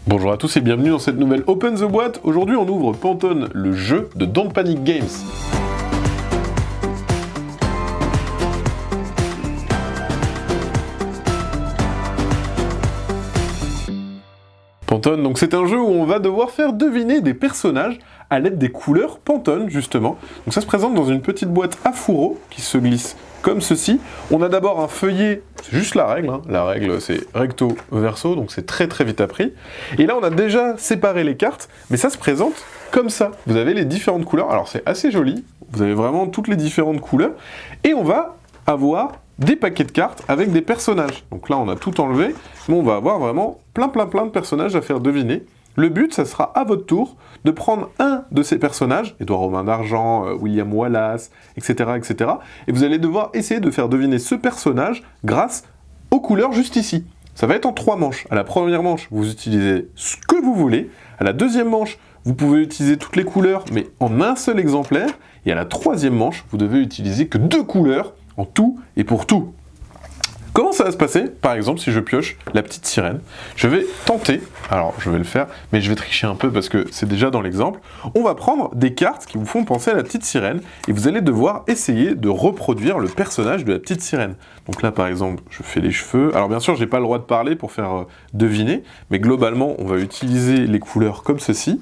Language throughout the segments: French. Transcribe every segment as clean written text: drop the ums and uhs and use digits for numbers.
Bonjour à tous et bienvenue dans cette nouvelle Open the Boîte. Aujourd'hui on ouvre Pantone, le jeu de Don't Panic Games. Pantone, donc c'est un jeu où on va devoir faire deviner des personnages à l'aide des couleurs Pantone justement. Donc ça se présente dans une petite boîte à fourreau qui se glisse comme ceci. On a d'abord un feuillet, c'est juste la règle, la règle c'est recto verso, donc c'est très vite appris. Et là on a déjà séparé les cartes, mais ça se présente comme ça. Vous avez les différentes couleurs, alors c'est assez joli, vous avez vraiment toutes les différentes couleurs, et on va avoir des paquets de cartes avec des personnages. Donc là on a tout enlevé, mais on va avoir vraiment plein de personnages à faire deviner. Le but, ça sera à votre tour de prendre un de ces personnages, Édouard Robin d'Argent, William Wallace, etc., et vous allez devoir essayer de faire deviner ce personnage grâce aux couleurs juste ici. Ça va être en 3 manches. À la première manche, vous utilisez ce que vous voulez. À la deuxième manche, vous pouvez utiliser toutes les couleurs, mais en un seul exemplaire. Et à la troisième manche, vous devez utiliser que 2 couleurs en tout et pour tout. Comment ça va se passer? Par exemple, si je pioche la petite sirène, je vais tenter, alors je vais le faire, mais je vais tricher un peu parce que c'est déjà dans l'exemple, on va prendre des cartes qui vous font penser à la petite sirène, et vous allez devoir essayer de reproduire le personnage de la petite sirène. Donc là, par exemple, je fais les cheveux, alors bien sûr, j'ai pas le droit de parler pour faire deviner, mais globalement, on va utiliser les couleurs comme ceci,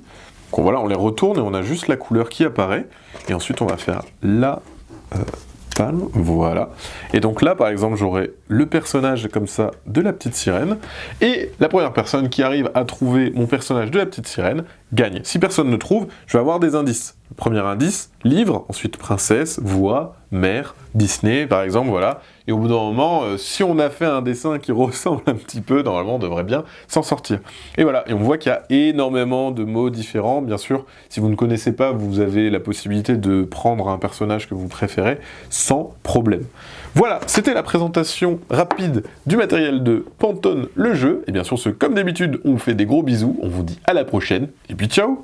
donc voilà, on les retourne et on a juste la couleur qui apparaît, et ensuite on va faire la... voilà. Et donc là, par exemple, j'aurai le personnage comme ça de la petite sirène, et la première personne qui arrive à trouver mon personnage de la petite sirène gagne. Si personne ne trouve, je vais avoir des indices. Le premier indice, livre, ensuite princesse, voix, mère, Disney, par exemple, voilà. Et au bout d'un moment, si on a fait un dessin qui ressemble un petit peu, normalement, on devrait bien s'en sortir. Et voilà, et on voit qu'il y a énormément de mots différents. Bien sûr, si vous ne connaissez pas, vous avez la possibilité de prendre un personnage que vous préférez sans problème. Voilà, c'était la présentation rapide du matériel de Pantone, le jeu. Et bien sûr, comme d'habitude, on vous fait des gros bisous. On vous dit à la prochaine, et puis ciao!